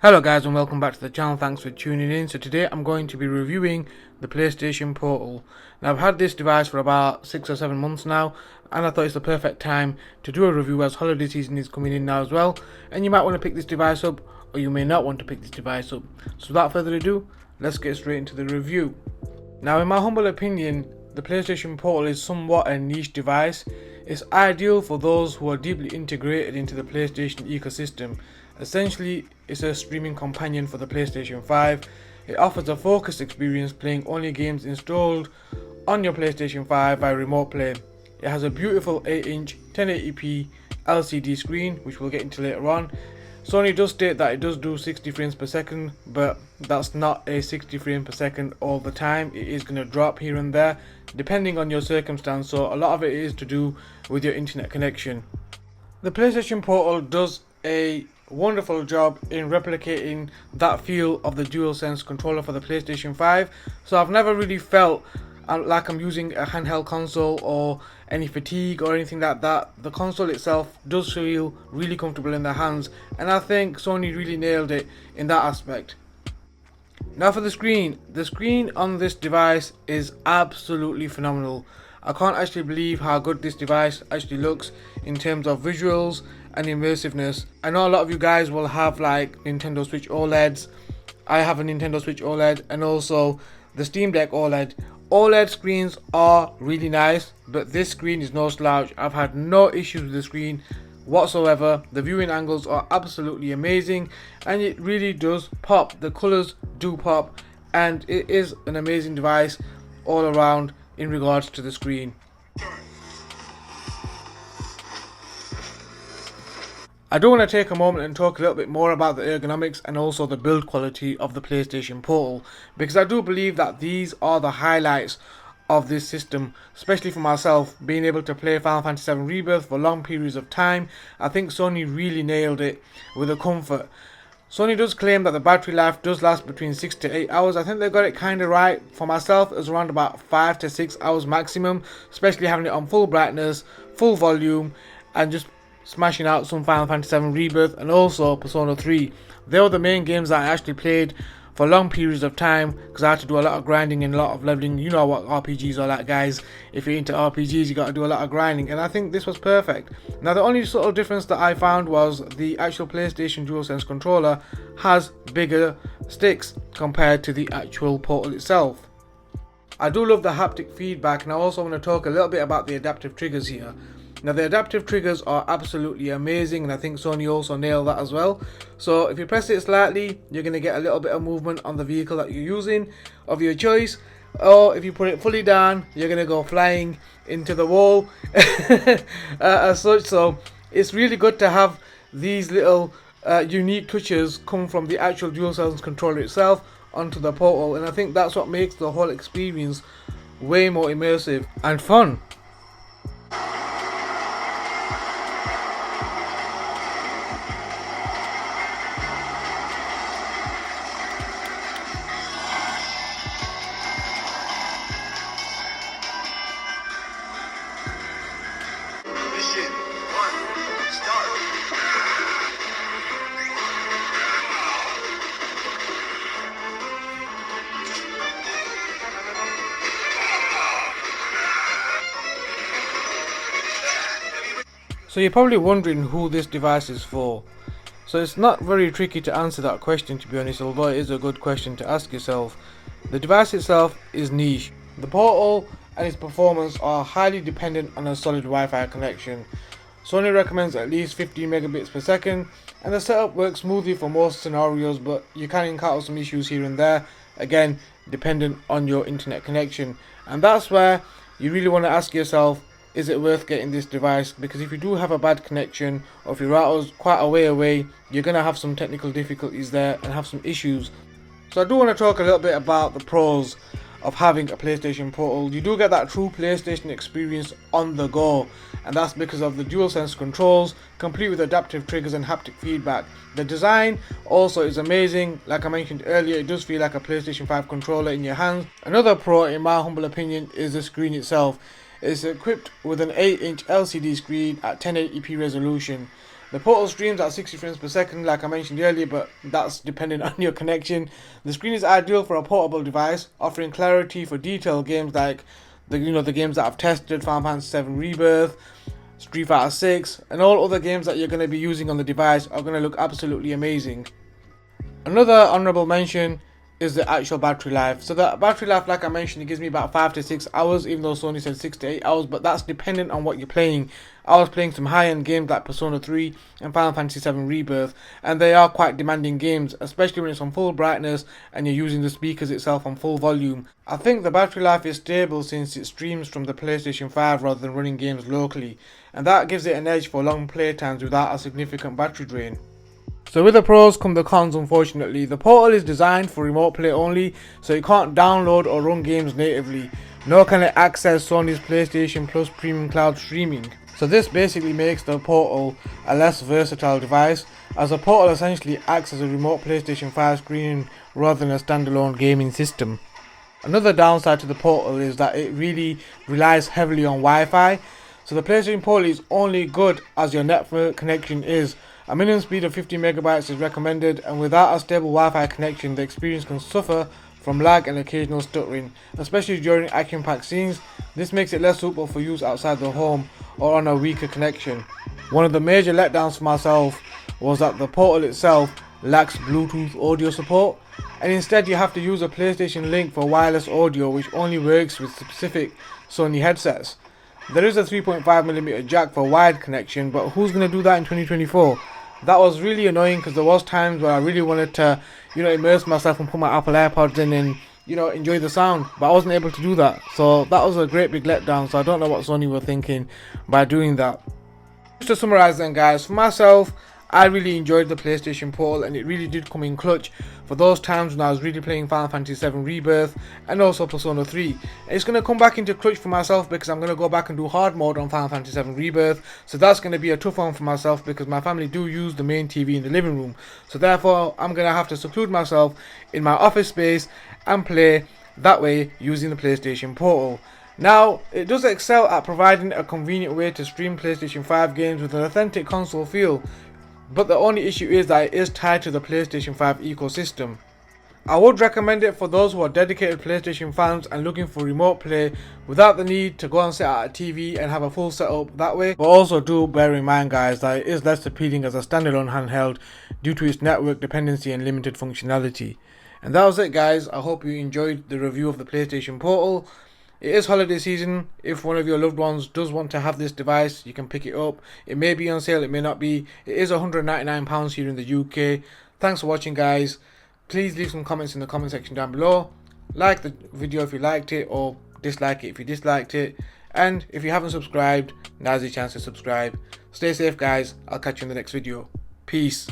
Hello guys and welcome back to the channel, thanks for tuning in. So today I'm going to be reviewing the PlayStation Portal. Now I've had this device for about 6 or 7 months now, and I thought it's the perfect time to do a review as holiday season is coming in now as well, and you might want to pick this device up or you may not want to pick this device up. So without further ado, let's get straight into the review. Now in my humble opinion, the PlayStation Portal is somewhat a niche device. It's ideal for those who are deeply integrated into the PlayStation ecosystem. Essentially, it's a streaming companion for the PlayStation 5. It offers a focused experience playing only games installed on your PlayStation 5 by remote play. It has a beautiful 8-inch 1080p LCD screen, which we'll get into later on. Sony does state that it does do 60 frames per second, but that's not a 60 frames per second all the time. It is going to drop here and there depending on your circumstance, so a lot of it is to do with your internet connection. The PlayStation Portal does a wonderful job in replicating that feel of the DualSense controller for the PlayStation 5, so I've never really felt like I'm using a handheld console or any fatigue or anything like that. The console itself does feel really comfortable in the hands, and I think Sony really nailed it in that aspect. Now for the screen on this device is absolutely phenomenal. I can't actually believe how good this device actually looks in terms of visuals and immersiveness. I know a lot of you guys will have like Nintendo Switch OLEDs. I have a Nintendo Switch OLED and also the Steam Deck OLED. OLED screens are really nice, but this screen is no slouch. I've had no issues with the screen whatsoever. The viewing angles are absolutely amazing and it really does pop. The colors do pop and it is an amazing device all around in regards to the screen. I do want to take a moment and talk a little bit more about the ergonomics and also the build quality of the PlayStation Portal, because I do believe that these are the highlights of this system, especially for myself, being able to play Final Fantasy VII Rebirth for long periods of time. I think Sony really nailed it with the comfort. Sony does claim that the battery life does last between 6 to 8 hours. I think they got it kind of right. For myself, it was around about 5 to 6 hours maximum, especially having it on full brightness, full volume, and just smashing out some Final Fantasy VII Rebirth and also Persona 3. They were the main games that I actually played for long periods of time because I had to do a lot of grinding and a lot of leveling. You know what RPGs are like, guys. If you're into RPGs, you got to do a lot of grinding, and I think this was perfect. Now the only sort of difference that I found was the actual PlayStation DualSense controller has bigger sticks compared to the actual Portal itself. I do love the haptic feedback, and I also want to talk a little bit about the adaptive triggers here. Now the adaptive triggers are absolutely amazing, and I think Sony also nailed that as well. So if you press it slightly, you're going to get a little bit of movement on the vehicle that you're using of your choice, or if you put it fully down, you're going to go flying into the wall as such. So it's really good to have these little unique touches come from the actual DualSense controller itself onto the Portal, and I think that's what makes the whole experience way more immersive and fun. So you're probably wondering who this device is for. So it's not very tricky to answer that question, to be honest, although it is a good question to ask yourself. The device itself is niche. The Portal and its performance are highly dependent on a solid Wi-Fi connection. Sony recommends at least 15 megabits per second, and the setup works smoothly for most scenarios, but you can encounter some issues here and there, again dependent on your internet connection. And that's where you really want to ask yourself, is it worth getting this device? Because if you do have a bad connection, or if your router's quite a way away, you're going to have some technical difficulties there and have some issues. So I do want to talk a little bit about the pros of having a PlayStation Portal. You do get that true PlayStation experience on the go, and that's because of the DualSense controls, complete with adaptive triggers and haptic feedback. The design also is amazing. Like I mentioned earlier, it does feel like a PlayStation 5 controller in your hands. Another pro, in my humble opinion, is the screen itself. It's equipped with an 8-inch LCD screen at 1080p resolution. The Portal streams at 60 frames per second, like I mentioned earlier, but that's dependent on your connection. The screen is ideal for a portable device, offering clarity for detailed games like the games that I've tested: Final Fantasy VII Rebirth, Street Fighter 6, and all other games that you're going to be using on the device are going to look absolutely amazing. Another honorable mention is the actual battery life. So the battery life, like I mentioned, it gives me about 5 to 6 hours, even though Sony said 6 to 8 hours, but that's dependent on what you're playing. I was playing some high-end games like Persona 3 and Final Fantasy VII Rebirth, and they are quite demanding games, especially when it's on full brightness and you're using the speakers itself on full volume. I think the battery life is stable since it streams from the PlayStation 5 rather than running games locally, and that gives it an edge for long playtimes without a significant battery drain. So with the pros come the cons, unfortunately. The Portal is designed for remote play only, so you can't download or run games natively, nor can it access Sony's PlayStation Plus Premium Cloud streaming. So this basically makes the Portal a less versatile device, as the Portal essentially acts as a remote PlayStation 5 screen rather than a standalone gaming system. Another downside to the Portal is that it really relies heavily on Wi-Fi, so the PlayStation Portal is only good as your network connection is. A minimum speed of 50 megabytes is recommended, and without a stable Wi-Fi connection, the experience can suffer from lag and occasional stuttering, especially during action-packed scenes. This makes it less suitable for use outside the home or on a weaker connection. One of the major letdowns for myself was that the Portal itself lacks Bluetooth audio support, and instead you have to use a PlayStation Link for wireless audio, which only works with specific Sony headsets. There is a 3.5mm jack for wired connection, but who's going to do that in 2024? That was really annoying because there was times where I really wanted to, immerse myself and put my Apple AirPods in and, enjoy the sound, but I wasn't able to do that. So that was a great big letdown, so I don't know what Sony were thinking by doing that. Just to summarize then, guys, for myself, I really enjoyed the PlayStation Portal, and it really did come in clutch for those times when I was really playing Final Fantasy VII Rebirth and also Persona 3. And it's going to come back into clutch for myself because I'm going to go back and do hard mode on Final Fantasy VII Rebirth, so that's going to be a tough one for myself because my family do use the main TV in the living room, so therefore I'm going to have to seclude myself in my office space and play that way using the PlayStation Portal. Now, it does excel at providing a convenient way to stream PlayStation 5 games with an authentic console feel, but the only issue is that it is tied to the PlayStation 5 ecosystem. I would recommend it for those who are dedicated PlayStation fans and looking for remote play without the need to go and sit at a TV and have a full setup that way. But also do bear in mind, guys, that it is less appealing as a standalone handheld due to its network dependency and limited functionality. And that was it, guys. I hope you enjoyed the review of the PlayStation Portal. It is holiday season. If one of your loved ones does want to have this device, you can pick it up. It may be on sale, it may not be. It is £199 here in the UK. Thanks for watching, guys. Please leave some comments in the comment section down below. Like the video if you liked it, or dislike it if you disliked it. And if you haven't subscribed, now's your chance to subscribe. Stay safe, guys. I'll catch you in the next video. Peace.